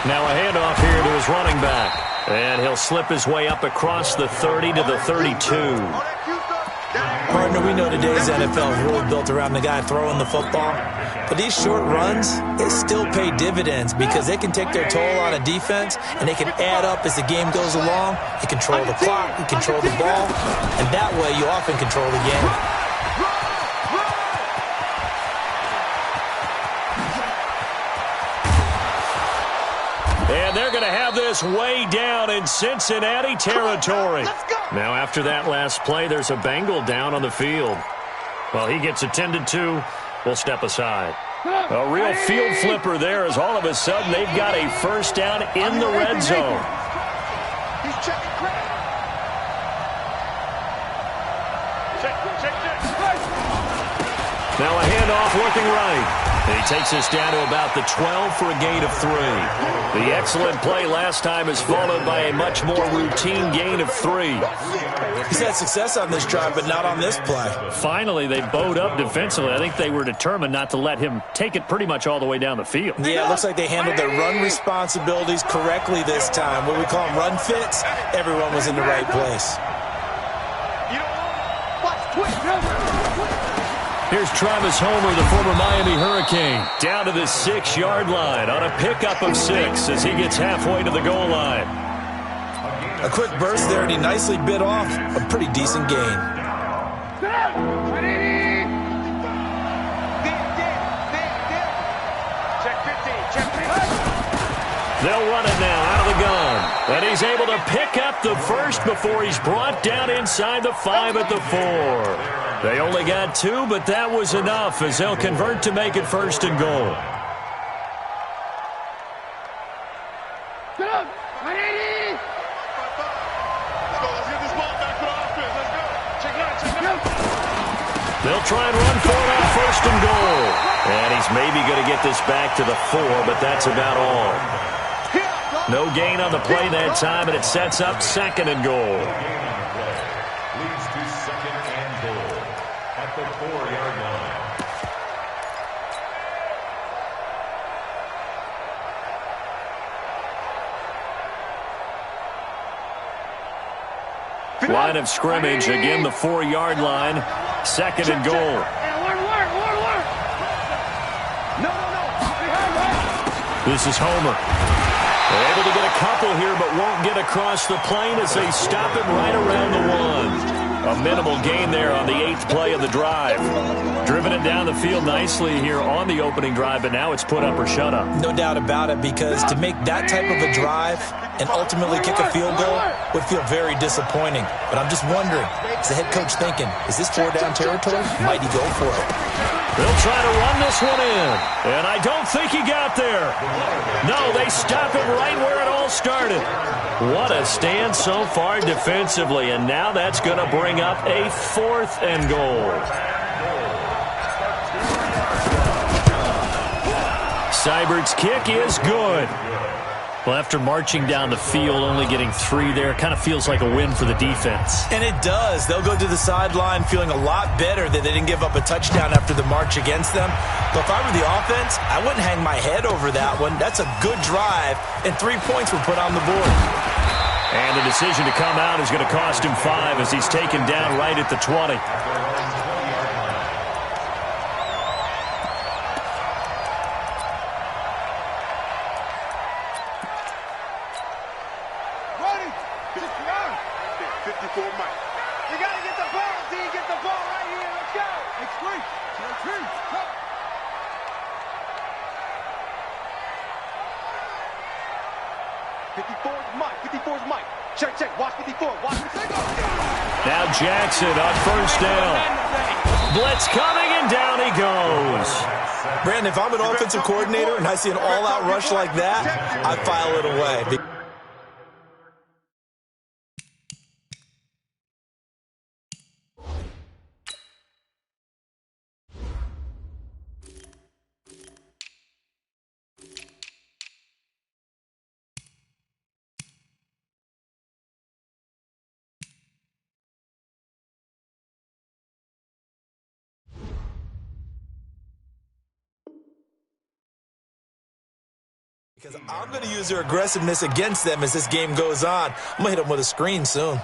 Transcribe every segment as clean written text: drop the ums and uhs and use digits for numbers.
Now a handoff here to his running back. And he'll slip his way up across the 30 to the 32. Partner, we know today's NFL is really built around the guy throwing the football. But these short runs, they still pay dividends because they can take their toll on a defense and they can add up as the game goes along. You control the clock, you control the ball, and that way you often control the game. And they're going to have this way down in Cincinnati territory. Now, after that last play, there's a Bengal down on the field. Well, he gets attended to. We'll step aside. A real field flipper there as all of a sudden they've got a first down in the red zone. He's checking credit. Now a handoff working right. And he takes us down to about the 12 for a gain of 3. The excellent play last time is followed by a much more routine gain of 3. He's had success on this drive, but not on this play. Finally, they bowed up defensively. I think they were determined not to let him take it pretty much all the way down the field. Yeah, it looks like they handled their run responsibilities correctly this time. What we call them run fits, everyone was in the right place. Here's Travis Homer, the former Miami Hurricane, down to the 6-yard line on a pickup of 6 as he gets halfway to the goal line. A quick burst there, and he nicely bit off a pretty decent gain. They'll run it now out of the gun. And he's able to pick up the first before he's brought down inside the 5 at the 4. They only got 2, but that was enough as they'll convert to make it first and goal. They'll try and run for it on first and goal. And he's maybe going to get this back to the 4, but that's about all. No gain on the play that time, and it sets up second and goal. Leads to second and goal at the 4-yard line. Line of scrimmage, again the 4-yard line, second and goal. This is Homer. They're able to get a couple here, but won't get across the plane as they stop it right around the 1. A minimal gain there on the 8th play of the drive. Driven it down the field nicely here on the opening drive, but now it's put up or shut up. No doubt about it, because to make that type of a drive and ultimately kick a field goal would feel very disappointing. But I'm just wondering, is the head coach thinking, is this 4-down territory? Might he go for it? They'll try to run this one in, and I don't think he got there. No, they stop it right where it all started. What a stand so far defensively, and now that's going to bring up a 4th and goal. Seibert's kick is good. Well, after marching down the field, only getting 3 there, kind of feels like a win for the defense. And it does. They'll go to the sideline feeling a lot better that they didn't give up a touchdown after the march against them. But if I were the offense, I wouldn't hang my head over that one. That's a good drive, and 3 points were put on the board. And the decision to come out is going to cost him 5 as he's taken down right at the 20. Now Jackson on first down. Blitz coming, and down he goes. Brandon, if I'm an offensive coordinator and I see an all-out rush like that, I file it away. Because I'm going to use their aggressiveness against them as this game goes on. I'm going to hit them with a screen soon.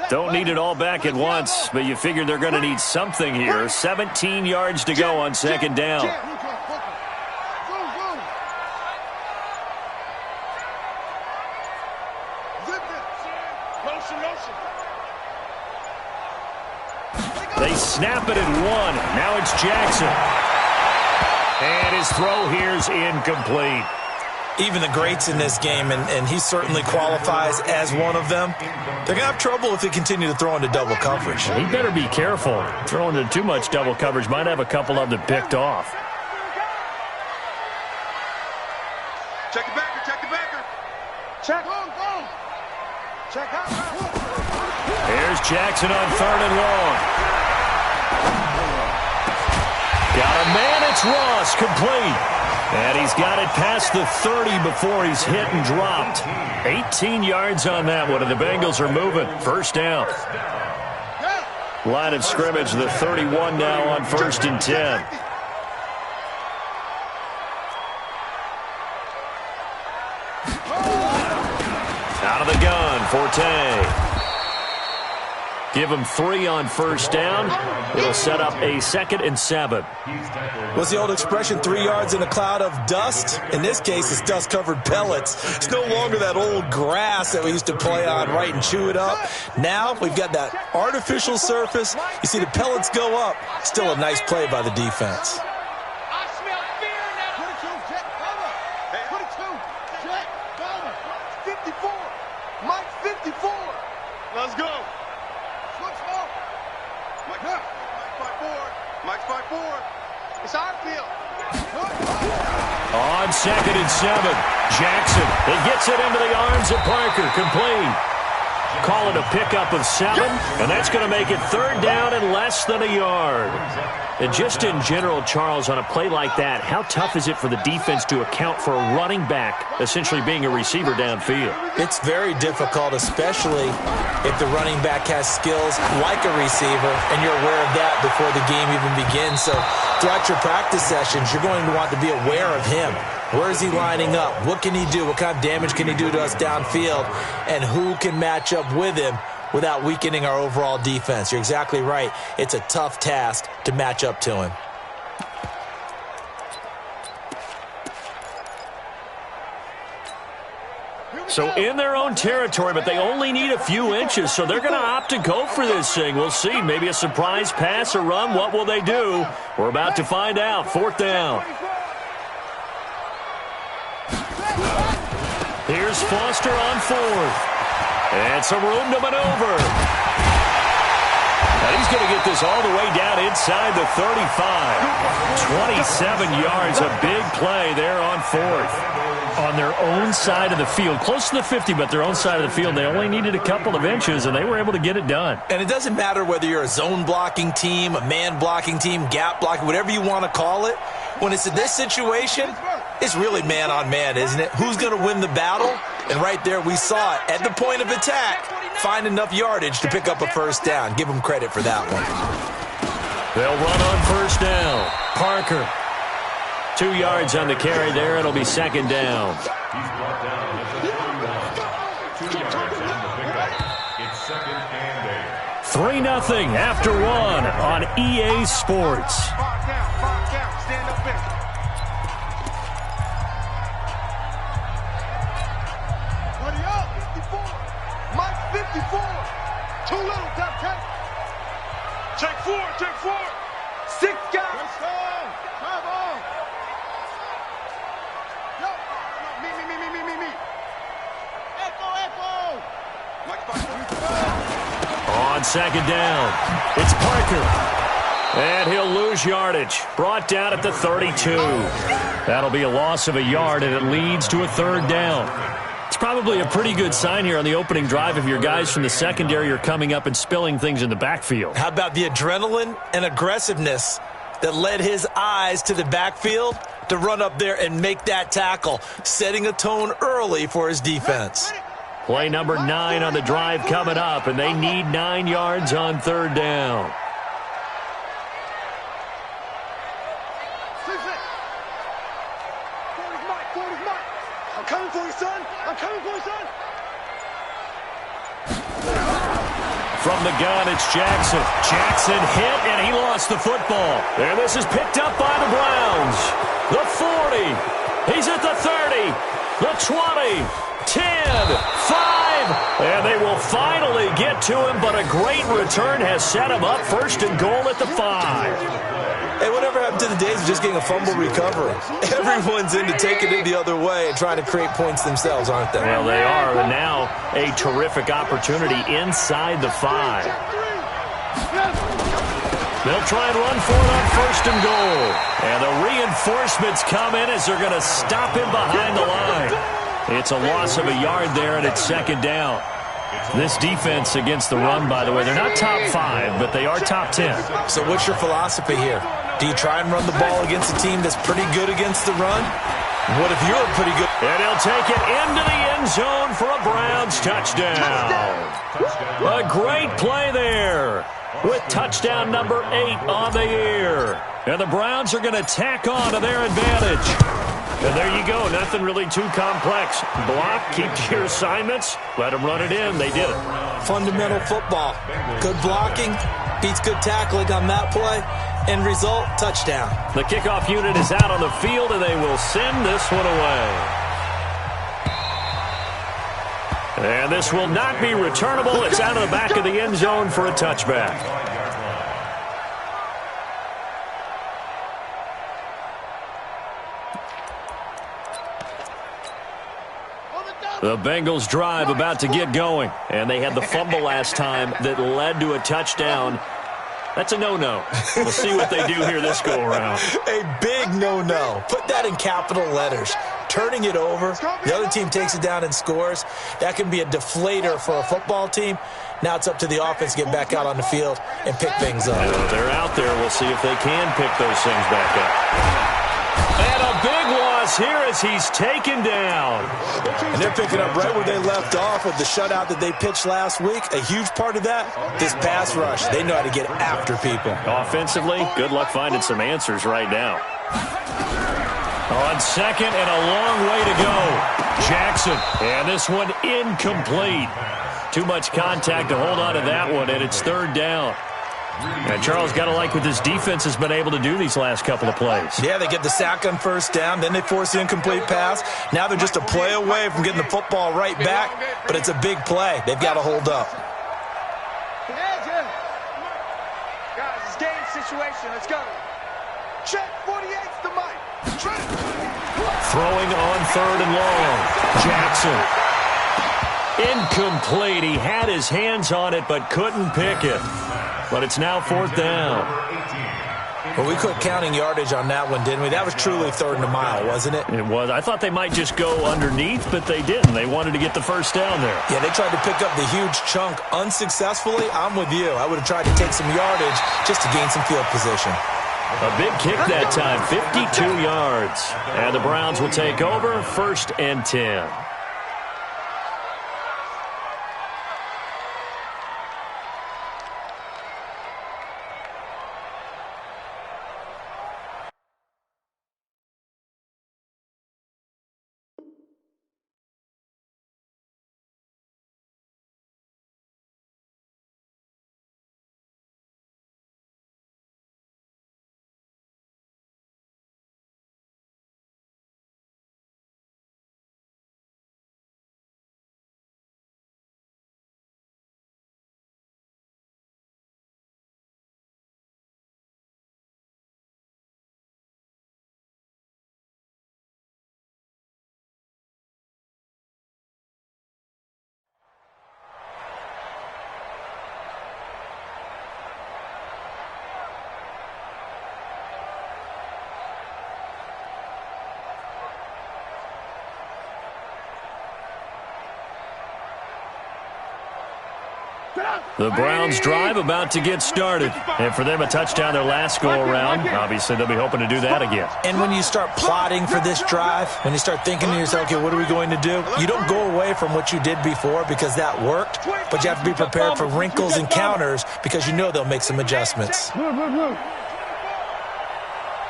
Don't need it all back at once, but you figure they're going to need something here. 17 yards to go on second down. They snap it at one. Now it's Jackson. And his throw here's incomplete. Even the greats in this game, and he certainly qualifies as one of them, they're going to have trouble if they continue to throw into double coverage. He better be careful. Throwing into too much double coverage might have a couple of them picked off. Check the backer, check the backer. Check. Go. Check out. Here's Jackson on 3rd and long. Got a man, it's Ross, complete. And he's got it past the 30 before he's hit and dropped. 18 yards on that one, and the Bengals are moving. First down. Line of scrimmage, the 31 now on 1st and 10. Out of the gun, Forte. Give him 3 on first down. It'll set up a 2nd and 7. What's the old expression, 3 yards in a cloud of dust? In this case, it's dust-covered pellets. It's no longer that old grass that we used to play on, right, and chew it up. Now we've got that artificial surface. You see the pellets go up. Still a nice play by the defense. I smell fear in that. 22, Jet, cover. 22, Jet, cover. 54. Mike, 54. Let's go. Mike's 5-4. It's our field. On 2nd and 7, Jackson. He gets it into the arms of Parker. Complete. Call it a pickup of 7, and that's going to make it 3rd down and less than a yard. And just in general, Charles, on a play like that, how tough is it for the defense to account for a running back essentially being a receiver downfield? It's very difficult, especially if the running back has skills like a receiver, and you're aware of that before the game even begins. So throughout your practice sessions, you're going to want to be aware of him. Where is he lining up? What can he do? What kind of damage can he do to us downfield? And who can match up with him without weakening our overall defense? You're exactly right. It's a tough task to match up to him. So in their own territory, but they only need a few inches, so they're going to opt to go for this thing. We'll see. Maybe a surprise pass or run. What will they do? We're about to find out. 4th down. Here's Foster on 4th. And some room to maneuver. And he's going to get this all the way down inside the 35. 27 yards, a big play there on 4th. On their own side of the field. Close to the 50, but their own side of the field. They only needed a couple of inches, and they were able to get it done. And it doesn't matter whether you're a zone blocking team, a man blocking team, gap blocking, whatever you want to call it. When it's in this situation, it's really man-on-man, isn't it? Who's going to win the battle? And right there we saw it. At the point of attack, find enough yardage to pick up a first down. Give them credit for that one. They'll run on first down. Parker. 2 yards on the carry there. It'll be 2nd down. He's brought down at the 31. 2 yards on the pickup. It's 2nd and 8. 3-0 after 1 on EA Sports. Far down. Stand up in. Buddy up. 54. Mike, 54. Too little, Duck. Check 4. 6 guys. Come on. Me. Echo. On 2nd down, it's Parker. And he'll lose yardage. Brought down at the 32. That'll be a loss of a yard, and it leads to a 3rd down. It's probably a pretty good sign here on the opening drive if your guys from the secondary are coming up and spilling things in the backfield. How about the adrenaline and aggressiveness that led his eyes to the backfield? to run up there and make that tackle, setting a tone early for his defense. Play number 9 on the drive coming up, and they need 9 yards on 3rd down. I'm coming for you, son. I'm coming for you, son. From the gun, it's Jackson. Jackson hit, and he lost the football. And this is picked up by the Browns. The 40. He's at the 30. The 20. 10. 5. And they will finally get to him, but a great return has set him up 1st and goal at the 5. Hey, whatever happened to the days of just getting a fumble recovery? Everyone's into taking it the other way and trying to create points themselves, aren't they? Well, they are. And now a terrific opportunity inside the 5. They'll try and run for it on 1st and goal. And the reinforcements come in as they're going to stop him behind the line. It's a loss of a yard there, and it's 2nd down. This defense against the run, by the way, they're not top 5, but they are top 10. So what's your philosophy here? Do you try and run the ball against a team that's pretty good against the run? What if you're pretty good? And he'll take it into the end zone for a Browns touchdown. A great play there with touchdown number 8 on the year. And the Browns are going to tack on to their advantage. And there you go. Nothing really too complex. Block, keep to your assignments, let them run it in. They did it. Fundamental football. Good blocking beats good tackling on that play. End result, touchdown. The kickoff unit is out on the field, and they will send this one away. And this will not be returnable. It's out of the back of the end zone for a touchback. The Bengals drive about to get going, and they had the fumble last time that led to a touchdown. That's a no-no. We'll see what they do here this go-around. A big no-no. Put that in capital letters. Turning it over, the other team takes it down and scores. That can be a deflator for a football team. Now it's up to the offense to get back out on the field and pick things up. They're out there. We'll see if they can pick those things back up. And a big loss here as he's taken down. And they're picking up right where they left off with the shutout that they pitched last week. A huge part of that, this pass rush. They know how to get after people. Offensively, good luck finding some answers right now. On 2nd and a long way to go. Jackson, and this one incomplete. Too much contact to hold on to that one, and it's 3rd down. And Charles, got to like what this defense has been able to do these last couple of plays. Yeah, they get the sack on 1st down, then they force the incomplete pass. Now they're just a play away from getting the football right back, but it's a big play. They've got to hold up. Guys, it's game situation. Let's go. Check 48's the mic. Throwing on 3rd and long. Jackson. Incomplete. He had his hands on it but couldn't pick it. But it's now 4th down. Well, we quit counting yardage on that one, didn't we? That was truly 3rd and a mile, wasn't it? It was. I thought they might just go underneath, but they didn't. They wanted to get the 1st down there. Yeah, they tried to pick up the huge chunk unsuccessfully. I'm with you. I would have tried to take some yardage just to gain some field position. A big kick that time, 52 yards. And the Browns will take over 1st and 10. The Browns drive about to get started. And for them, a touchdown their last go-around. Obviously, they'll be hoping to do that again. And when you start plotting for this drive, when you start thinking to yourself, okay, what are we going to do? You don't go away from what you did before because that worked, but you have to be prepared for wrinkles and counters because you know they'll make some adjustments. Move, move, move.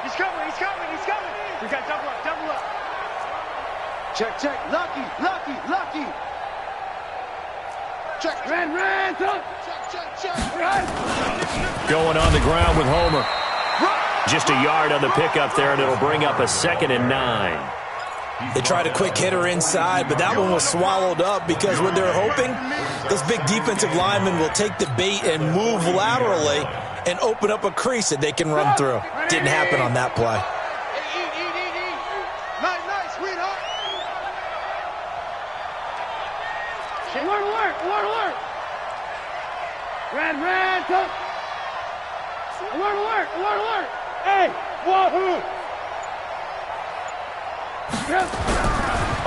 He's coming, he's coming, he's coming. We got double up, double up. Check, check. Lucky, lucky, lucky. Check, ran, throw. Check, check, check. Going on the ground with Homer. Just a yard on the pickup there, and it'll bring up a 2nd and 9. They tried a quick hitter inside, but that one was swallowed up because what they're hoping, those big defensive linemen will take the bait and move laterally and open up a crease that they can run through. Didn't happen on that play. Eat. Nice, sweetheart. Alert. Ran, go. Alert. Hey, wahoo.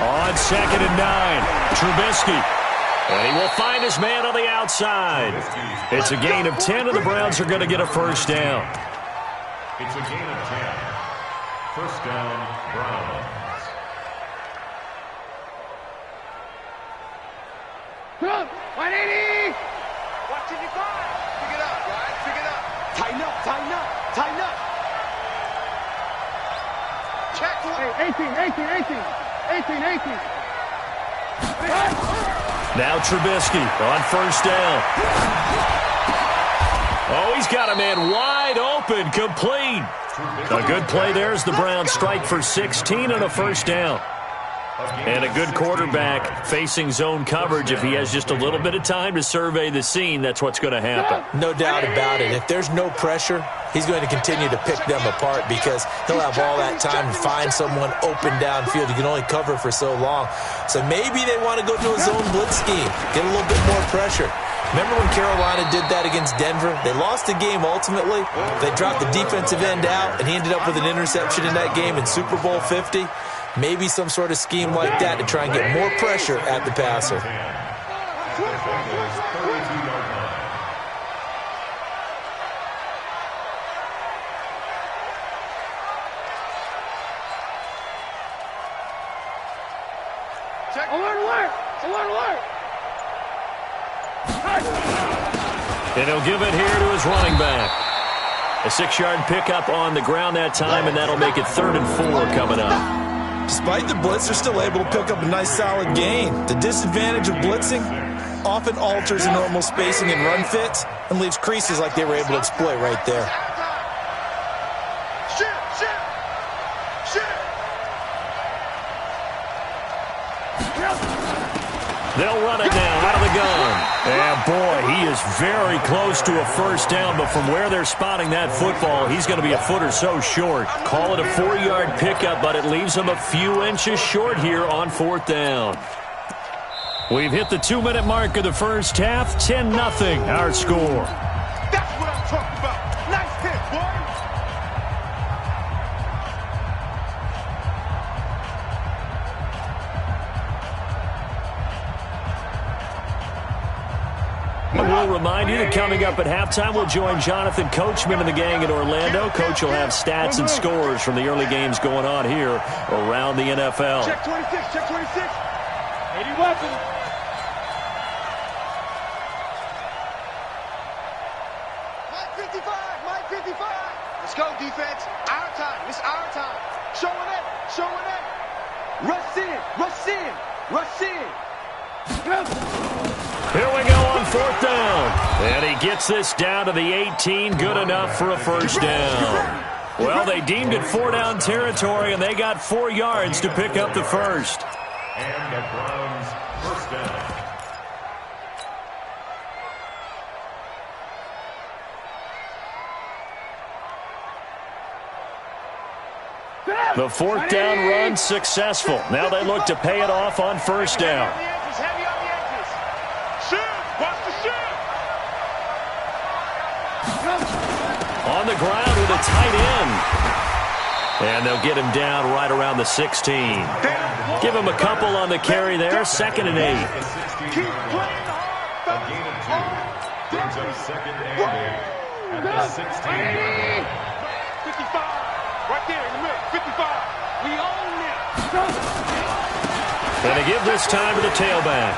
On 2nd and 9, Trubisky. And he will find his man on the outside. It's a gain of 10, and the Browns are going to get a first down. It's a gain of 10. First down, Browns. Come, 180. Watch it, you find. Pick it up, guys. Pick it up. Tighten up. Check. Hey, 18. Now Trubisky on first down. Oh, he's got a man wide open, complete. A good play there as the Browns strike for 16 and a first down. And a good quarterback facing zone coverage. If he has just a little bit of time to survey the scene, that's what's going to happen. No doubt about it. If there's no pressure, he's going to continue to pick them apart because he'll have all that time to find someone open downfield. You can only cover for so long. So maybe they want to go to a zone blitz scheme, get a little bit more pressure. Remember when Carolina did that against Denver? They lost the game ultimately. They dropped the defensive end out, and he ended up with an interception in that game in Super Bowl 50. Maybe some sort of scheme like that to try and get more pressure at the passer. Alert. And he'll give it here to his running back. A 6-yard pickup on the ground that time, and that'll make it 3rd and 4 coming up. Despite the blitz, they're still able to pick up a nice solid gain. The disadvantage of blitzing often alters the normal spacing and run fits and leaves creases like they were able to exploit right there. Shit. They'll run it now out of the gun. And boy, he is very close to a first down, but from where they're spotting that football, he's going to be a foot or so short. Call it a 4-yard pickup, but it leaves him a few inches short here on 4th down. We've hit the 2-minute mark of the first half. 10-0 our score. That's what I'm talking about. Nice hit, boy. We'll remind you that coming up at halftime, we'll join Jonathan Coachman and the gang in Orlando. Coach will have stats and scores from the early games going on here around the NFL. Check 26. 80 weapons. Mike 55. Let's go, defense. Our time. It's our time. Showing it. Rush in. Here we go on 4th down. And he gets this down to the 18. Good enough for a first down. Well, they deemed it 4-down territory, and they got 4 yards to pick up the first. And the Browns first down. The 4th down run successful. Now they look to pay it off on first down. Heavy on the edges. Shoot! Watch the shoot! On the ground with a tight end. And they'll get him down right around the 16. Give him a couple on the carry there. 2nd and 8. Keep playing hard, fellas. Brings up second and 8 at the 16-yard line. 55. Right there in the middle. 55. We own it. And they give this time to the tailback.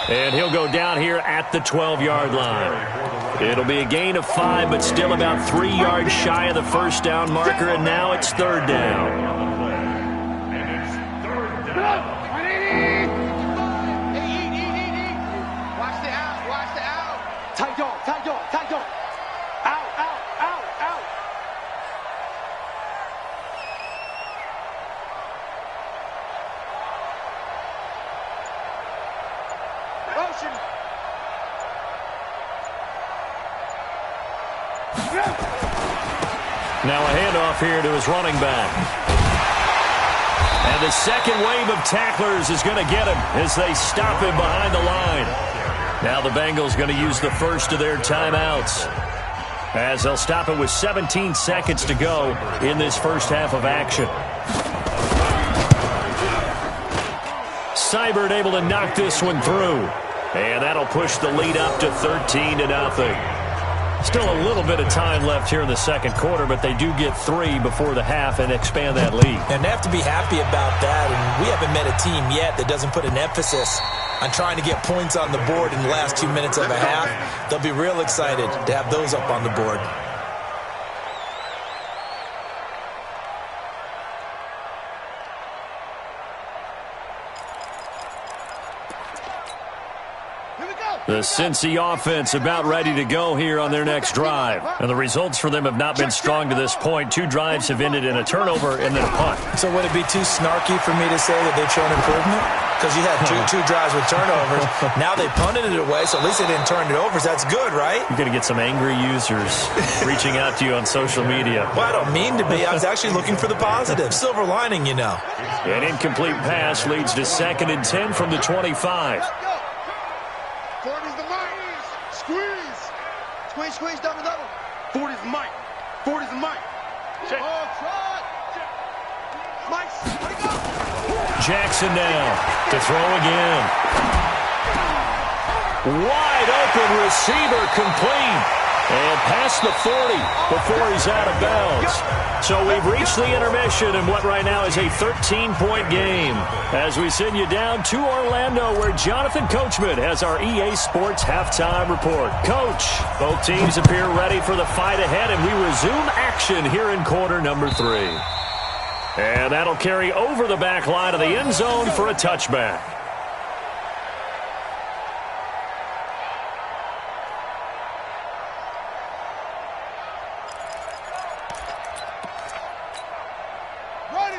And he'll go down here at the 12-yard line. It'll be a gain of 5, but still about 3 yards shy of the first down marker, and now it's third down. And it's third down. Watch the out. Watch the out. Tight dog. Tight dog. Tight dog. Out. Out. Out. Out. Motion. Now a handoff here to his running back. And the second wave of tacklers is going to get him as they stop him behind the line. Now the Bengals going to use the first of their timeouts, as they'll stop it with 17 seconds to go in this first half of action. Seibert able to knock this one through. And that'll push the lead up to 13-0. Still a little bit of time left here in the second quarter, but they do get 3 before the half and expand that lead. And they have to be happy about that. And we haven't met a team yet that doesn't put an emphasis on trying to get points on the board in the last 2 minutes of a half. They'll be real excited to have those up on the board. The Cincy offense about ready to go here on their next drive. And the results for them have not been strong to this point. 2 drives have ended in a turnover and then a punt. So would it be too snarky for me to say that they've shown improvement? Because you had two drives with turnovers. Now they punted it away, so at least they didn't turn it over. So that's good, right? You're going to get some angry users reaching out to you on social media. Well, I don't mean to be. I was actually looking for the positive. Silver lining, you know. An incomplete pass leads to 2nd and 10 from the 25. 40's the mic. Squeeze. Squeeze, squeeze, double, double. 40's the mic. 40's the mic. Check. Oh, try. Mike, let it go. Jackson now to throw again. Wide open receiver complete. And past the 40 before he's out of bounds. So we've reached the intermission in what right now is a 13-point game, as we send you down to Orlando, where Jonathan Coachman has our EA Sports halftime report. Coach, both teams appear ready for the fight ahead, and we resume action here in quarter number 3. And that'll carry over the back line of the end zone for a touchback.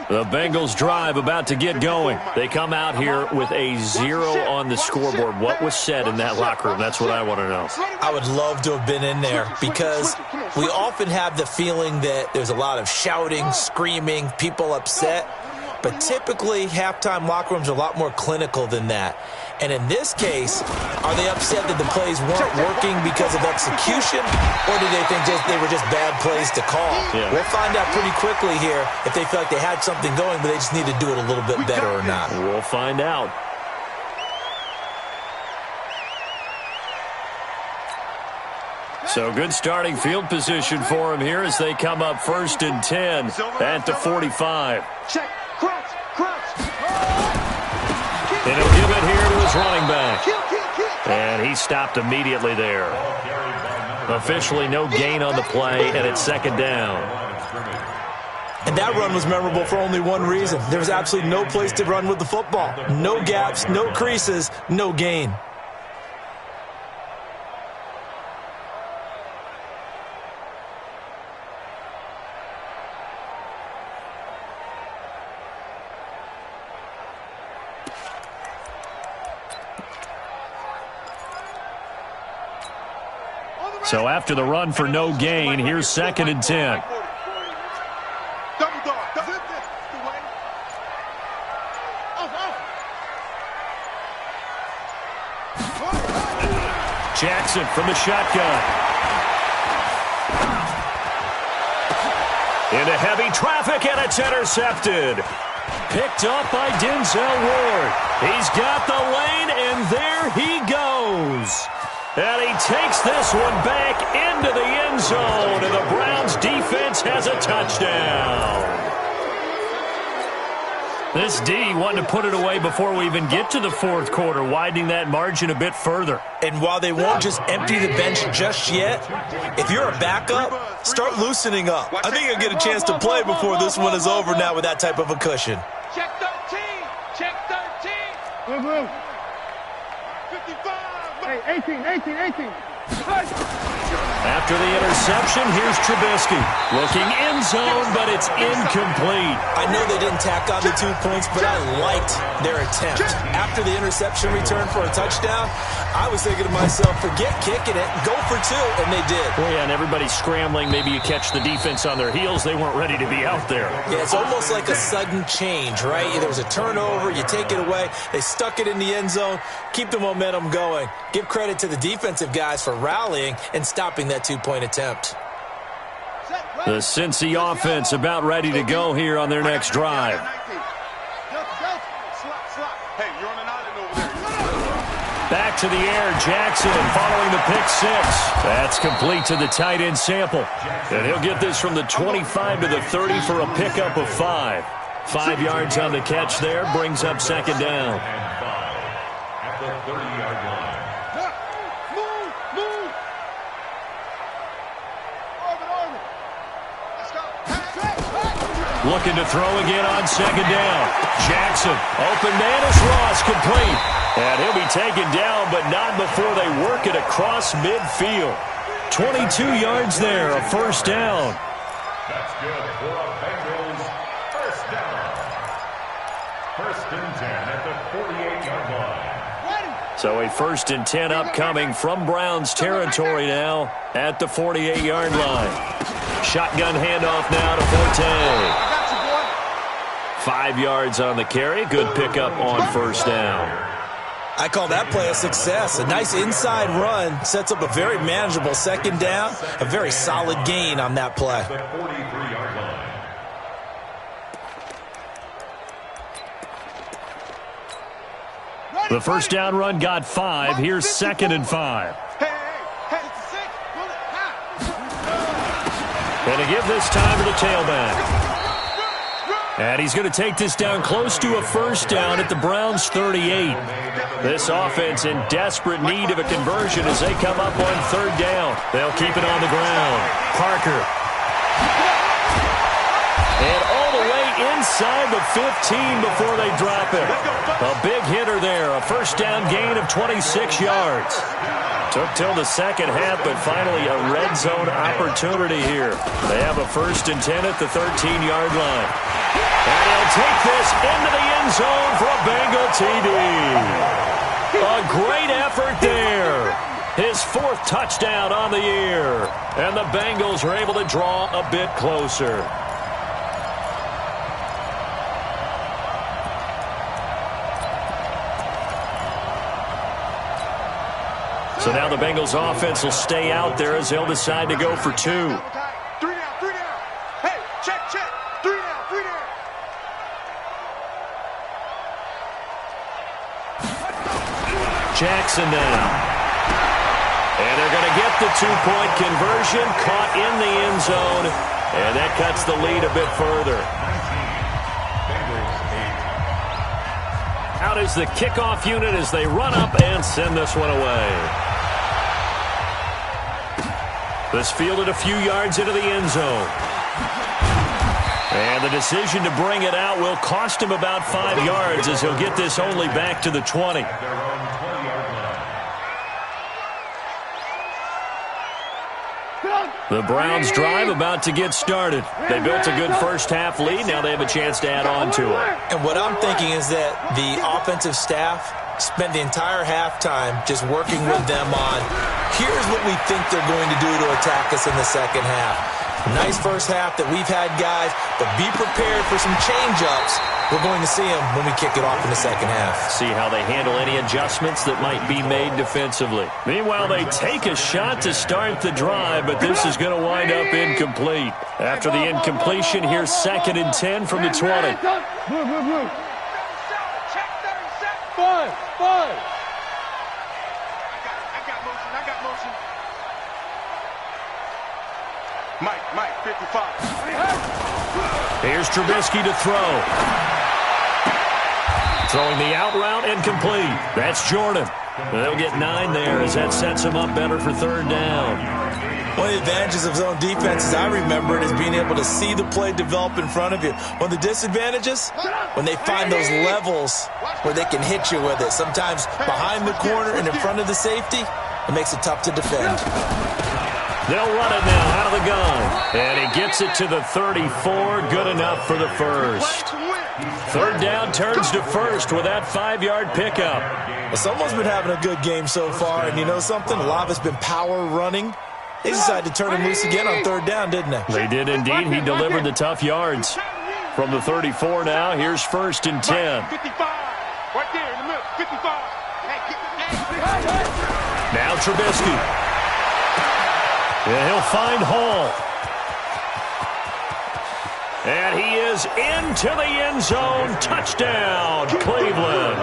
The Bengals drive about to get going. They come out here with a 0 on the scoreboard. What was said in that locker room? That's what I want to know. I would love to have been in there, because we often have the feeling that there's a lot of shouting, screaming, people upset. But typically, halftime locker rooms are a lot more clinical than that. And in this case, are they upset that the plays weren't working because of execution, or do they think they were just bad plays to call? Yeah. We'll find out pretty quickly here if they feel like they had something going, but they just need to do it a little bit better or not. We'll find out. So good starting field position for him here as they come up 1st and 10 at the 45. Check. Crouch. Crouch. And he'll give it here to his running back. And he stopped immediately there. Officially no gain on the play, and it's 2nd down. And that run was memorable for only one reason. There was absolutely no place to run with the football. No gaps, no creases, no gain. So after the run for no gain, here's 2nd and 10. Jackson from the shotgun. Into heavy traffic, and it's intercepted. Picked up by Denzel Ward. He's got the lane, and there he goes. And he takes this one back into the end zone, and the Browns defense has a touchdown. This D wanted to put it away before we even get to the fourth quarter, widening that margin a bit further. And while they won't just empty the bench just yet, if you're a backup, start loosening up. I think you'll get a chance to play before this one is over now with that type of a cushion. Check 13. Check 13. Move. 55. Hey, 18. After the interception, here's Trubisky. Looking end zone, but it's incomplete. I know they didn't tack on the 2 points, but I liked their attempt. After the interception return for a touchdown, I was thinking to myself, forget kicking it, go for 2, and they did. Well, yeah, and everybody's scrambling. Maybe you catch the defense on their heels. They weren't ready to be out there. Yeah, it's almost like a sudden change, right? There was a turnover, you take it away, they stuck it in the end zone, keep the momentum going. Give credit to the defensive guys for rallying and stopping that 2-point attempt. The Cincy offense about ready to go here on their next drive. Back to the air, Jackson following the pick 6. That's complete to the tight end Sample. And he'll get this from the 25 to the 30 for a pickup of 5. 5 yards on the catch there, brings up second down. At the 30-yard line. Looking to throw again on second down. Jackson, open man is Ross, complete. And he'll be taken down, but not before they work it across midfield. 22 yards there, a first down. That's good for a Bengals first down. First and 10 at the 48-yard line. So a first and 10 upcoming from Browns territory now at the 48-yard line. Shotgun handoff now to Forte. 5 yards on the carry. Good pickup on first down. I call that play a success. A nice inside run sets up a very manageable second down. A very solid gain on that play. The 43-yard line. The first down run got 5. Here's second and 5. And to give this time to the tailback. And he's going to take this down close to a first down at the Browns' 38. This offense in desperate need of a conversion as they come up on third down. They'll keep it on the ground. Parker. And all the way inside the 15 before they drop it. A big hitter there. A first down gain of 26 yards. Took till the second half, but finally a red zone opportunity here. They have a first and 10 at the 13-yard line. And he'll take this into the end zone for a Bengal TD. A great effort there. His 4th touchdown on the year. And the Bengals are able to draw a bit closer. So now the Bengals offense will stay out there as they'll decide to go for 2. 3 down. Hey, check. 3 down. Jackson now. And they're going to get the 2-point conversion, caught in the end zone, and that cuts the lead a bit further. 19, Bengals 8. Out is the kickoff unit as they run up and send this one away. This fielded a few yards into the end zone. And the decision to bring it out will cost him about 5 yards as he'll get this only back to the 20. At their own 20-yard line. The Browns drive about to get started. They built a good first-half lead. Now they have a chance to add on to it. And what I'm thinking is that the offensive staff spent the entire halftime just working with them on, here's what we think they're going to do to attack us in the second half. Nice first half that we've had, guys, but be prepared for some change-ups. We're going to see them when we kick it off in the second half. See how they handle any adjustments that might be made defensively. Meanwhile, they take a shot to start the drive, but this is going to wind up incomplete. After the incompletion, here's second and 10 from the 20. Blue. Check 37. 5. I got motion. motion. Mike, 55. Here's Trubisky to throw. Throwing the out route incomplete. That's Jordan. They'll get 9 there as that sets him up better for third down. One of the advantages of zone defense, as I remember it, is being able to see the play develop in front of you. One of the disadvantages, when they find those levels where they can hit you with it, sometimes behind the corner and in front of the safety, it makes it tough to defend. They'll run it now out of the gun. And he gets it to the 34. Good enough for the first. Third down turns to first with that 5-yard pickup. Well, someone's been having a good game so far, and you know something? A lot of it's been power running. They decided to turn him loose again on third down, didn't they? They did indeed. He delivered the tough yards. From the 34 now, here's 1st and 10. 55. Right there in the middle. 55. Now Trubisky. And he'll find Hall. And he is into the end zone. Touchdown, Cleveland.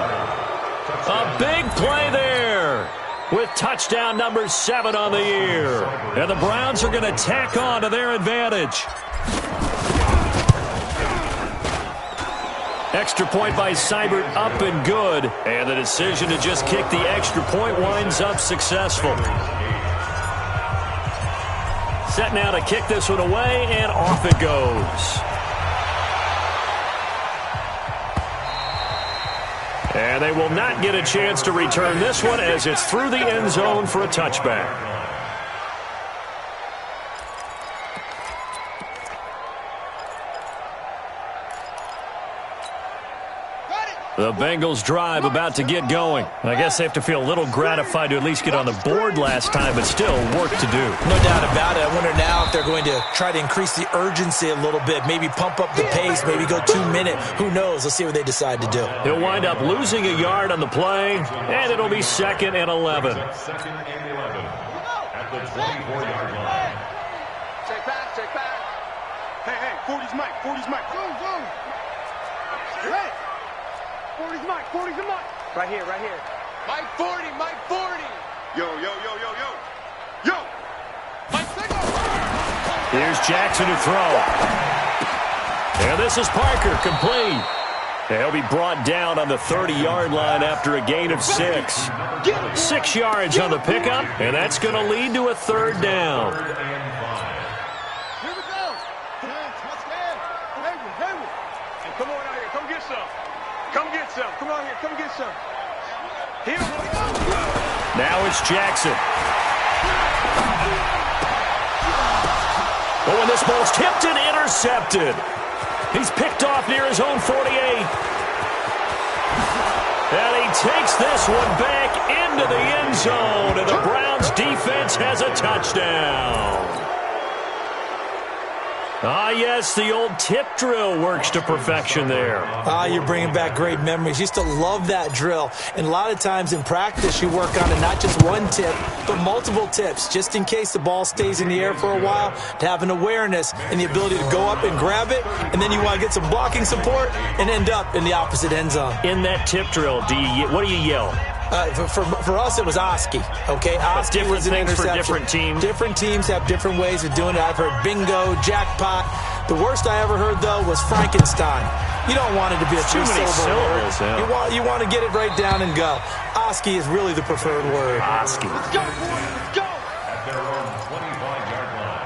A big play there with touchdown number 7 on the year. And the Browns are going to tack on to their advantage. Extra point by Seibert, up and good. And the decision to just kick the extra point winds up successful. Set now to kick this one away, and off it goes. And they will not get a chance to return this one as it's through the end zone for a touchback. The Bengals drive about to get going. I guess they have to feel a little gratified to at least get on the board last time, but still work to do. No doubt about it. I wonder now if they're going to try to increase the urgency a little bit, maybe pump up the pace, maybe go 2-minute. Who knows? Let's see what they decide to do. He'll wind up losing a yard on the play, and it'll be 2nd and 11. 2nd and 11 at the 24-yard line. Check back. Hey, 40's Mike. Go. Hey. 40's Mike. Right here. Mike 40. Yo. Mike, take off. Here's Jackson to throw. And this is Parker, complete. And he'll be brought down on the 30-yard line after a gain of 6. 6 yards on the pickup, and that's going to lead to a third down. Here we go. Let's go. Hey, come on out here. Come get some. Come on here. Come get some. Here we go. Now it's Jackson. Oh, and this ball's tipped and intercepted. He's picked off near his own 48. And he takes this one back into the end zone. And the Browns defense has a touchdown. Ah, yes, the old tip drill works to perfection there. You're bringing back great memories. Used to love that drill. And a lot of times in practice, you work on it, not just one tip, but multiple tips, just in case the ball stays in the air for a while, to have an awareness and the ability to go up and grab it, and then you want to get some blocking support and end up in the opposite end zone. In that tip drill, what do you yell? For us, it was Oski. Okay, Oski was an interception. For different teams. Different teams have different ways of doing it. I've heard bingo, jackpot. The worst I ever heard, though, was Frankenstein. You don't want it to be a two-syllable word. Yeah. You want to get it right down and go. Oski is really the preferred word. Oski. Let's go, boys. Let's go. At their own 25-yard line.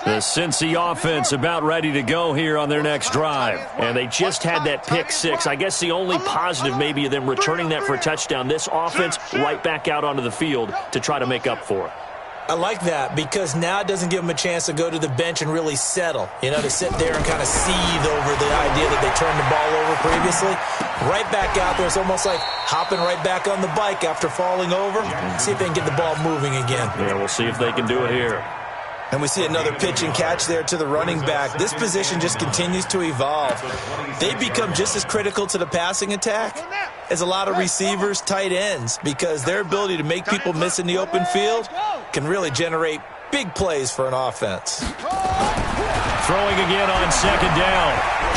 The Cincy offense about ready to go here on their next drive. And they just had that pick 6. I guess the only positive maybe of them returning that for a touchdown. This offense right back out onto the field to try to make up for it. I like that because now it doesn't give them a chance to go to the bench and really settle, to sit there and kind of seethe over the idea that they turned the ball over previously. Right back out there. It's almost like hopping right back on the bike after falling over. See if they can get the ball moving again. Yeah, we'll see if they can do it here. And we see another pitch and catch there to the running back. This position just continues to evolve. They become just as critical to the passing attack as a lot of receivers, tight ends, because their ability to make people miss in the open field can really generate Big plays for an offense. Throwing again on second down.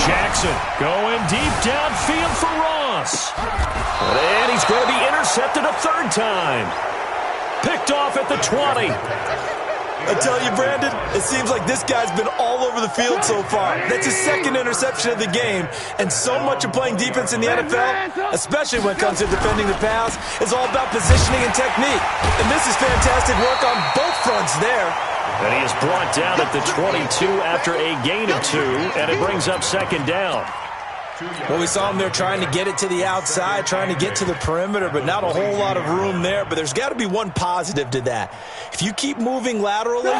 Jackson going deep downfield for Ross. And he's going to be intercepted a third time. Picked off at the 20. I tell you, Brandon, it seems like this guy's been all over the field so far. That's his second interception of the game. And so much of playing defense in the NFL, especially when it comes to defending the pass, is all about positioning and technique. And this is fantastic work on both fronts there. And he is brought down at the 22 after a gain of 2, and it brings up second down. Well, we saw him there trying to get it to the outside, trying to get to the perimeter, but not a whole lot of room there. But there's got to be one positive to that. If you keep moving laterally,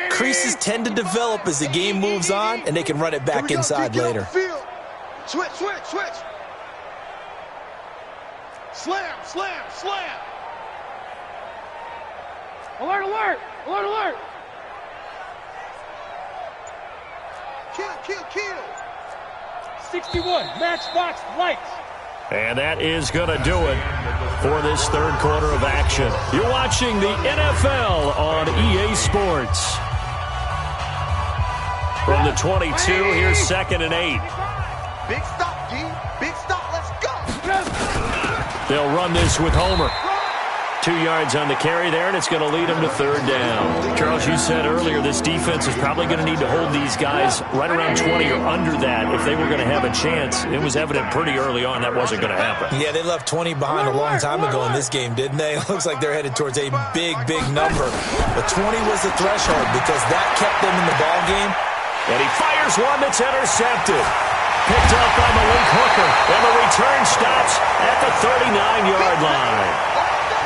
creases tend to develop as the game moves on, and they can run it back inside later. Switch. Slam. Alert. Kill. 61, matchbox lights. And that is going to do it for this third quarter of action. You're watching the NFL on EA Sports. From the 22, here's 2nd and 8. Big stop, D. Big stop. Let's go. They'll run this with Homer. 2 yards on the carry there, and it's going to lead them to third down. Charles, you said earlier this defense is probably going to need to hold these guys right around 20 or under that if they were going to have a chance. It was evident pretty early on that wasn't going to happen. Yeah, they left 20 behind a long time ago in this game, didn't they? It looks like they're headed towards a big number. But 20 was the threshold because that kept them in the ball game. And he fires one that's intercepted. Picked up by Malik Hooker, and the return stops at the 39-yard line.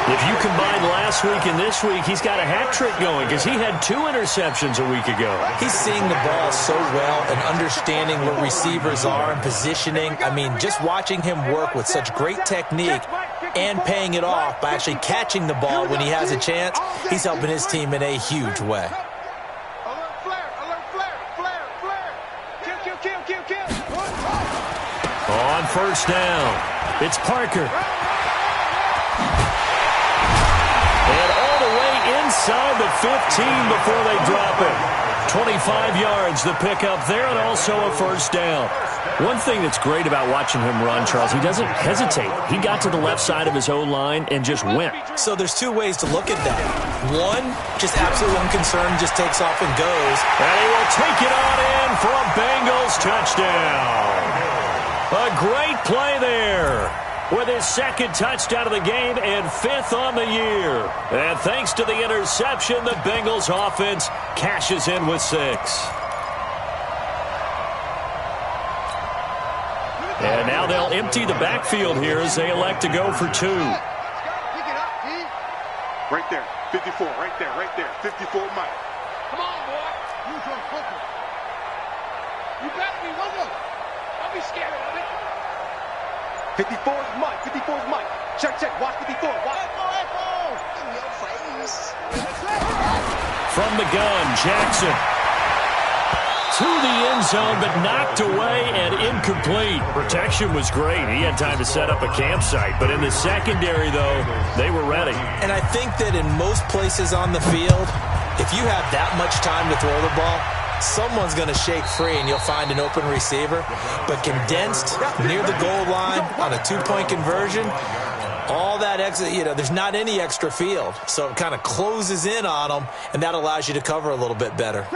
If you combine last week and this week, he's got a hat trick going because he had 2 interceptions a week ago. He's seeing the ball so well and understanding where receivers are and positioning. I mean, just watching him work with such great technique and paying it off by actually catching the ball when he has a chance, he's helping his team in a huge way. Alert flare. Kill. On first down, it's Parker. And all the way inside the 15 before they drop it. 25 yards, the pickup there, and also a first down. One thing that's great about watching him run, Charles, he doesn't hesitate. He got to the left side of his O-line and just went. So there's 2 ways to look at that. One, just absolutely unconcerned, just takes off and goes. And he will take it on in for a Bengals touchdown. A great play there. With his 2nd touchdown of the game and 5th on the year. And thanks to the interception, the Bengals offense cashes in with 6. And now they'll empty the backfield here as they elect to go for 2. Pick it up, D. Right there. 54. Right there. 54 Mike. Come on, boy. Use your focus. You better be with him. Don't be scared of it. 54 is Mike. Check. Watch 54. Watch. In your face. From the gun, Jackson. To the end zone, but knocked away and incomplete. Protection was great. He had time to set up a campsite. But in the secondary, though, they were ready. And I think that in most places on the field, if you have that much time to throw the ball, someone's going to shake free and you'll find an open receiver. But condensed near the goal line on a 2-point conversion, all that there's not any extra field. So it kind of closes in on them, and that allows you to cover a little bit better.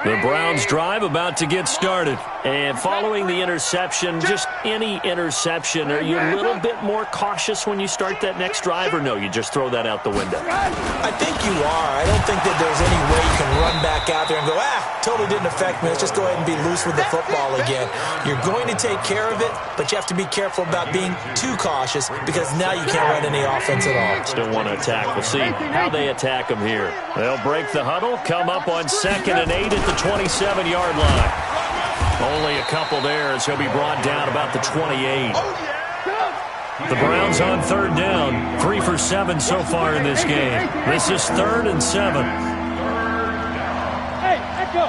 The Browns drive about to get started. And following the interception, just any interception, are you a little bit more cautious when you start that next drive, or no, you just throw that out the window? I think you are. I don't think that there's any way you can run back out there and go, totally didn't affect me. Let's just go ahead and be loose with the football again. You're going to take care of it, but you have to be careful about being too cautious because now you can't run any offense at all. Still want to attack. We'll see how they attack them here. They'll break the huddle, come up on 2nd and 8 at the 27-yard line. Only a couple there as he'll be brought down about the 28. The Browns on 3rd down. 3 for 7 so far in this game. This is 3rd and 7. Hey, echo.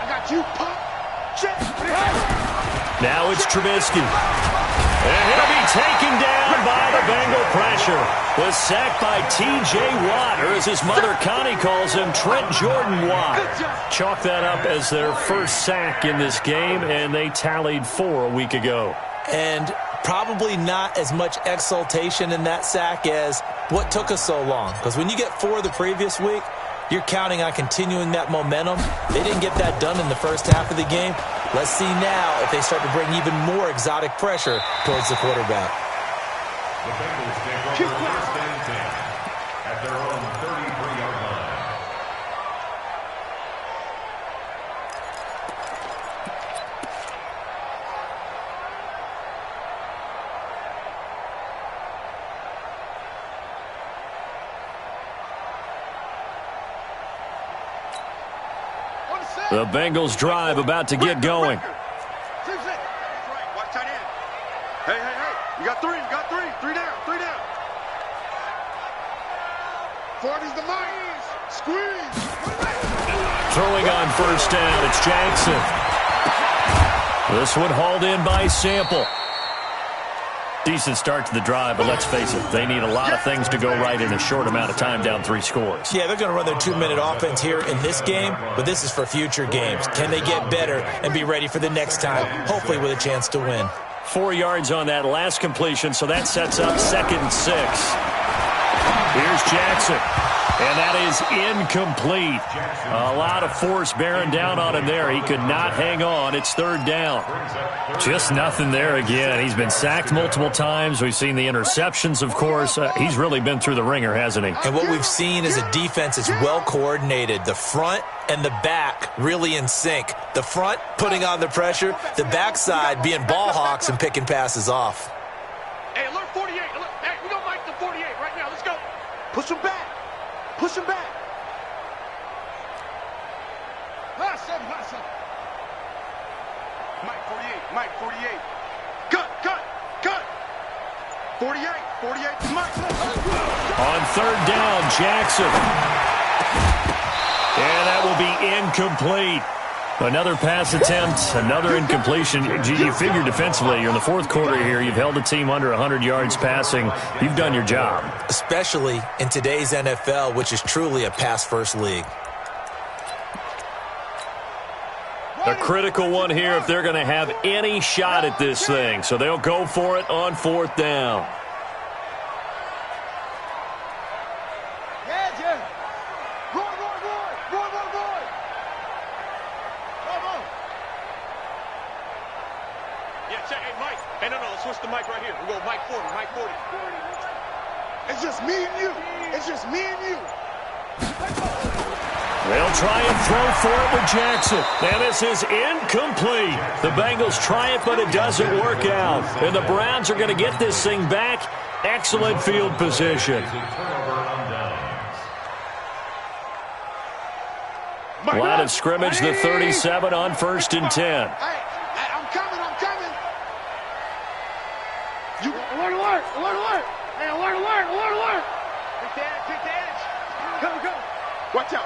I got you, pop. Check. Now it's Trubisky. And he'll be taken down by the Bengal pressure. pressure. Was sacked by T.J. Watt, or as his mother Connie calls him, Trent Jordan Watt. Chalk that up as their first sack in this game, and they tallied 4 a week ago. And probably not as much exultation in that sack as what took us so long. Because when you get 4 the previous week, you're counting on continuing that momentum. They didn't get that done in the first half of the game. Let's see now if they start to bring even more exotic pressure towards the quarterback. The Bengals take over first and 10 at their own 33-yard line. The Bengals drive about to get going. Watch tight end. Hey. You got 3. 3 down. 40's the mic. Squeeze. Throwing on first down, it's Jackson. This one hauled in by Sample. Decent start to the drive, but let's face it, they need a lot of things to go right in a short amount of time, down 3 scores. Yeah, they're going to run their 2-minute offense here in this game, but this is for future games. Can they get better and be ready for the next time, hopefully with a chance to win? 4 yards on that last completion, so that sets up 2nd and 6. Here's Jackson, and that is incomplete. A lot of force bearing down on him there. He could not hang on. It's 3rd down. Just nothing there again. He's been sacked multiple times. We've seen the interceptions, of course. He's really been through the ringer, hasn't he? And what we've seen is a defense that's well coordinated. The front and the back really in sync. The front putting on the pressure, the backside being ball hawks and picking passes off. Hey, alert 48. Hey, we don't like the 48 right now. Let's go. Push him back. Listen. Mike 48. Cut. 48 to Mike. On 3rd down, Jackson. And that will be incomplete. Another pass attempt, another incompletion. You figure defensively, you're in the 4th quarter here. You've held the team under 100 yards passing. You've done your job. Especially in today's NFL, which is truly a pass-first league. A critical one here if they're going to have any shot at this thing. So they'll go for it on 4th down. Switch the mic right here. We go Mike 40. It's just me and you. They'll try and throw for it with Jackson. And this is incomplete. The Bengals try it, but it doesn't work out. And the Browns are going to get this thing back. Excellent field position. Line of scrimmage, the 37 on 1st and 10. I'm coming. You alert. Hey, alert. Take the edge. Go. Watch out.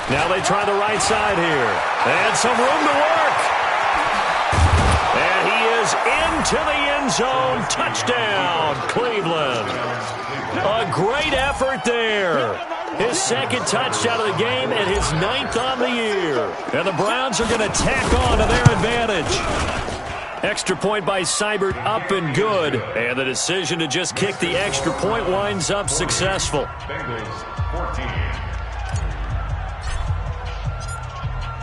Now they try the right side here. And some room to work. And he is into the end zone. Touchdown, Cleveland. A great effort there. His 2nd touchdown of the game and his 9th on the year. And the Browns are going to tack on to their advantage. Extra point by Seibert, up and good. And the decision to just kick the extra point winds up successful. Bengals 14.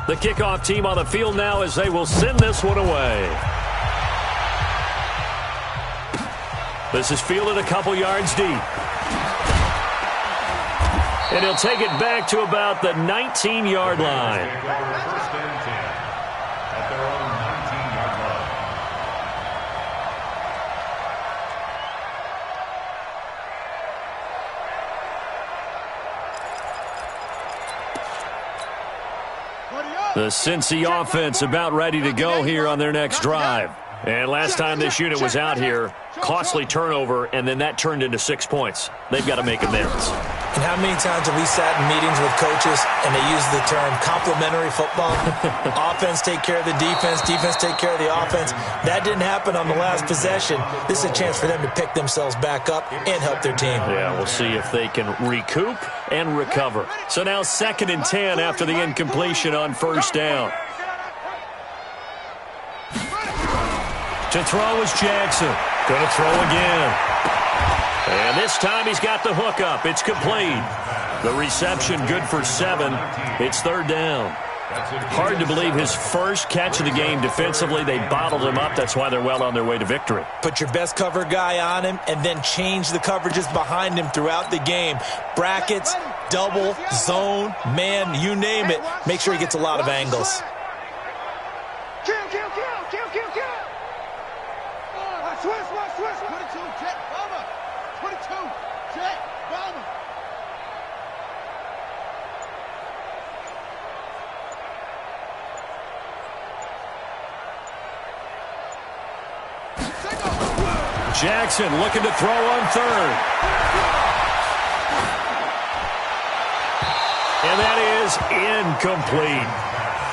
The kickoff team on the field now as they will send this one away. This is fielded a couple yards deep. And he'll take it back to about the 19-yard line. First and 10 at their own 19-yard line. The Cincy offense about ready to go here on their next drive. And last time this unit was out here, costly turnover, and then that turned into 6 points. They've got to make amends. And how many times have we sat in meetings with coaches and they use the term complementary football? Offense take care of the defense, defense take care of the offense. That didn't happen on the last possession. This is a chance for them to pick themselves back up and help their team. Yeah, we'll see if they can recoup and recover. So now 2nd and 10 after the incompletion on 1st down. To throw is Jackson. Going to throw again. And this time he's got the hook up. It's complete. The reception good for 7. It's 3rd down. Hard to believe his first catch of the game defensively. They bottled him up. That's why they're well on their way to victory. Put your best cover guy on him and then change the coverages behind him throughout the game. Brackets, double, zone, man, you name it. Make sure he gets a lot of angles. Kill. Switch. 22, Jet, Bomber. 22, Jet, Bomber. Jackson looking to throw on 3rd. And that is incomplete.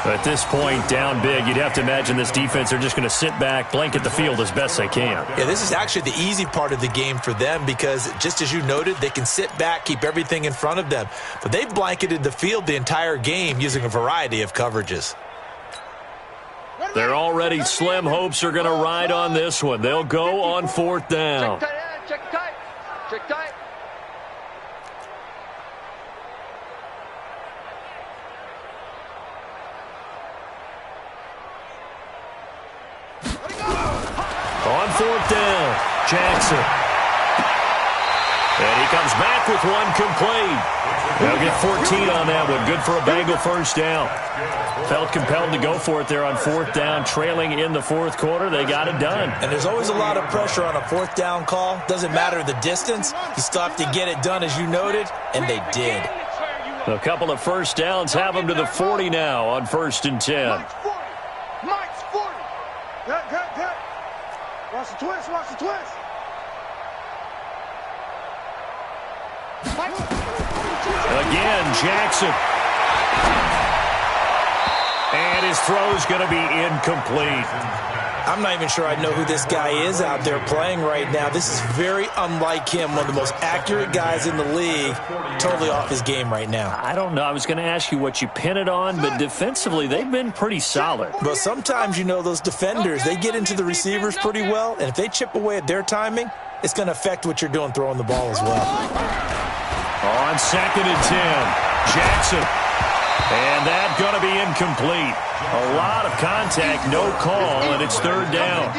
At this point, down big, you'd have to imagine this defense are just going to sit back, blanket the field as best they can. Yeah, this is actually the easy part of the game for them because, just as you noted, they can sit back, keep everything in front of them. But they've blanketed the field the entire game using a variety of coverages. Their already slim hopes are going to ride on this one. They'll go on 4th down. Check tight. On 4th down, Jackson. And he comes back with one complete. They'll get 14 on that one. Good for a Bengal 1st down. Felt compelled to go for it there on 4th down, trailing in the 4th quarter. They got it done. And there's always a lot of pressure on a 4th down call. Doesn't matter the distance. You still have to get it done, as you noted, and they did. A couple of 1st downs have them to the 40 now on 1st and 10. Mike's 40. Good. Watch the twist. Again, Jackson. And his throw's going to be incomplete. I'm not even sure I know who this guy is out there playing right now. This is very unlike him, one of the most accurate guys in the league, totally off his game right now. I don't know. I was going to ask you what you pin it on, but defensively, they've been pretty solid. But sometimes, those defenders, they get into the receivers pretty well, and if they chip away at their timing, it's going to affect what you're doing throwing the ball as well. On 2nd and 10, Jackson. And that's going to be incomplete. A lot of contact, no call, and it's 3rd down.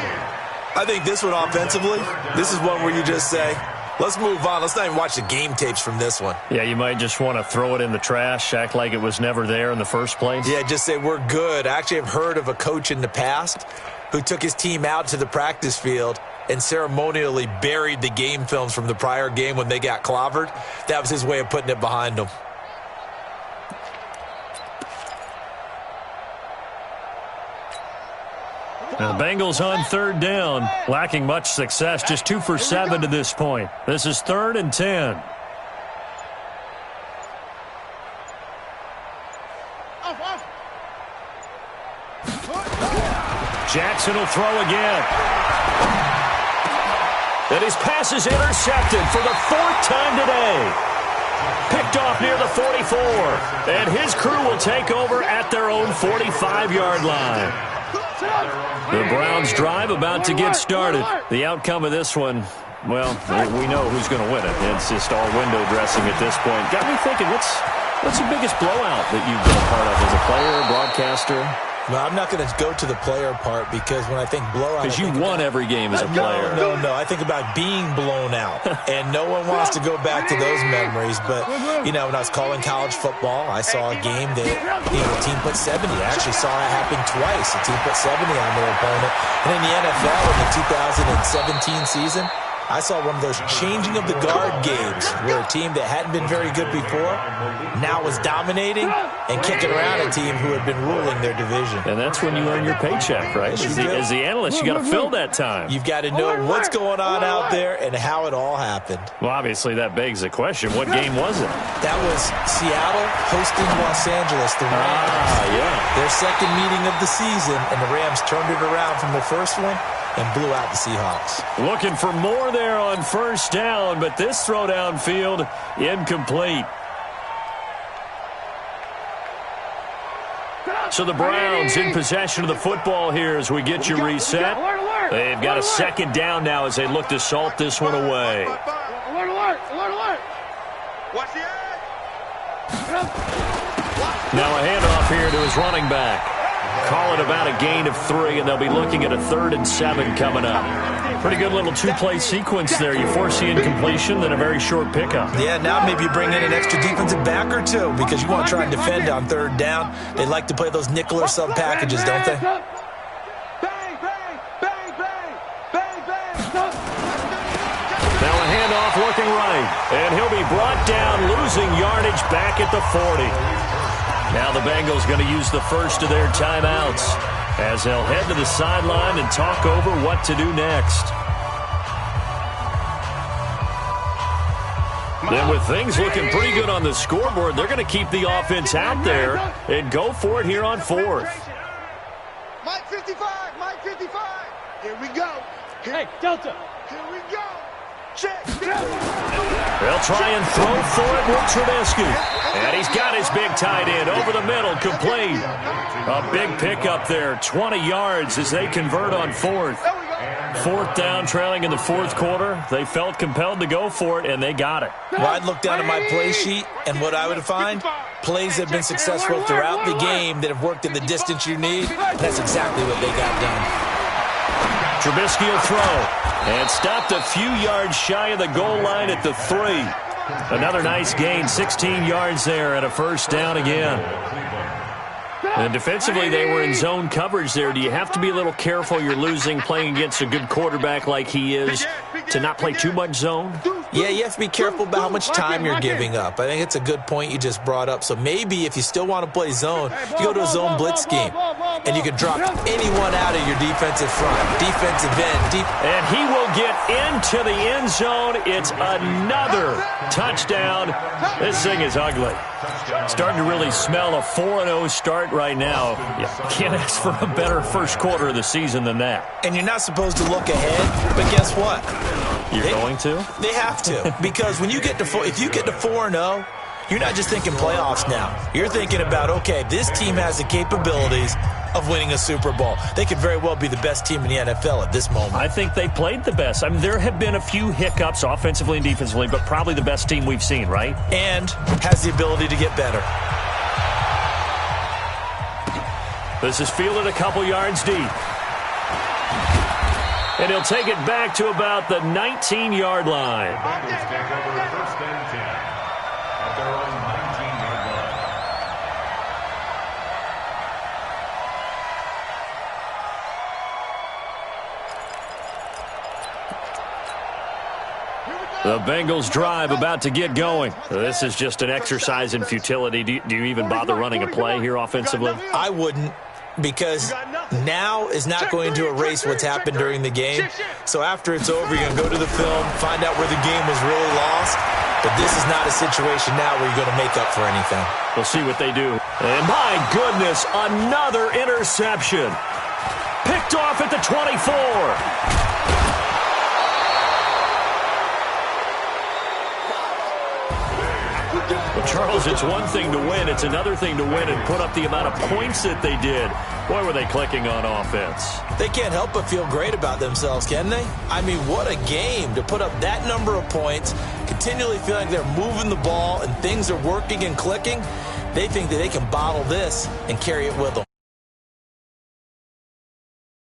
I think this one offensively, this is one where you just say, let's move on. Let's not even watch the game tapes from this one. Yeah, you might just want to throw it in the trash, act like it was never there in the first place. Yeah, just say we're good. I actually have heard of a coach in the past who took his team out to the practice field and ceremonially buried the game films from the prior game when they got clobbered. That was his way of putting it behind them. Now, the Bengals on 3rd down, lacking much success, just 2 for 7 to this point. This is 3rd and 10. Jackson will throw again. And his pass is intercepted for the 4th time today. Picked off near the 44. And his crew will take over at their own 45-yard line. The Browns drive about to get started. The outcome of this one, well, we know who's going to win it. It's just all window dressing at this point. Got me thinking, what's the biggest blowout that you've been a part of as a player, broadcaster? No, I'm not going to go to the player part because when I think blowout... Because you won every game as a player. No. I think about being blown out. And no one wants to go back to those memories. But, when I was calling college football, I saw a game that, the team put 70. I actually saw it happen twice. The team put 70 on their opponent. And in the NFL in the 2017 season, I saw one of those changing of the guard games where a team that hadn't been very good before now was dominating and kicking around a team who had been ruling their division. And that's when you earn your paycheck, right? As the analyst, you got to fill that time. You've got to know what's going on out there and how it all happened. Well, obviously, that begs the question, what game was it? That was Seattle hosting Los Angeles, the Rams. Yeah. Their second meeting of the season, and the Rams turned it around from their first one and blew out the Seahawks. Looking for more there on first down, but this throw downfield incomplete. So the Browns in possession of the football here as we get you reset. They've got a second down now as they look to salt this one away. Alert, alert, alert, alert. Watch the edge. Now a handoff here to his running back. Call it about a gain of 3, and they'll be looking at a 3rd and 7 coming up. Pretty good little two-play sequence there. You force the incompletion, then a very short pickup. Yeah, now maybe you bring in an extra defensive back or two because you want to try and defend on 3rd down. They like to play those nickel or sub packages, don't they? Bang, bang, bang, bang, bang, bang. Now a handoff looking right, and he'll be brought down, losing yardage back at the 40. Now the Bengals going to use the first of their timeouts as they'll head to the sideline and talk over what to do next. Then with things looking pretty good on the scoreboard, they're going to keep the offense out there and go for it here on 4th. Mike 55, Mike 55. Here we go. Hey, Delta. Here we go. Check. They'll try and throw for it with Trubisky. And he's got his big tight end over the middle, complete. A big pickup there, 20 yards as they convert on 4th. 4th down, trailing in the 4th quarter. They felt compelled to go for it, and they got it. Well, I'd look down at my play sheet, and what I would find, plays that have been successful throughout the game that have worked in the distance you need. That's exactly what they got done. Trubisky will throw. And stopped a few yards shy of the goal line at the 3. Another nice gain, 16 yards there and a first down again. And defensively, they were in zone coverage there. Do you have to be a little careful? You're losing playing against a good quarterback like he is to not play too much zone? Yeah, you have to be careful about how much time you're giving up. I think it's a good point you just brought up. So maybe if you still want to play zone, you go to a zone blitz scheme. And you can drop anyone out of your defensive front, defensive end. And he will get into the end zone. It's another touchdown. This thing is ugly. Starting to really smell a 4-0 start right now. You can't ask for a better first quarter of the season than that. And you're not supposed to look ahead, but guess what? You're going to? They have to. Because when you get to if you get to 4-0, you're not just thinking playoffs now. You're thinking about, okay, this team has the capabilities of winning a Super Bowl. They could very well be the best team in the NFL at this moment. I think they played the best. I mean, there have been a few hiccups offensively and defensively, but probably the best team we've seen, right? And has the ability to get better. This is fielded a couple yards deep. And he'll take it back to about the 19-yard line. Bengals take over 1st and 10 at their own 19-yard line. The Bengals drive about to get going. This is just an exercise in futility. Do you even bother running a play here offensively? I wouldn't, because now is not going to erase what's happened during the game. So after it's over, you're going to go to the film, find out where the game was really lost. But this is not a situation now where you're going to make up for anything. We'll see what they do. And my goodness, another interception. Picked off at the 24. Well, Charles, it's one thing to win. It's another thing to win and put up the amount of points that they did. Boy, were they clicking on offense. They can't help but feel great about themselves, can they? I mean, what a game to put up that number of points, continually feeling they're moving the ball and things are working and clicking. They think that they can bottle this and carry it with them.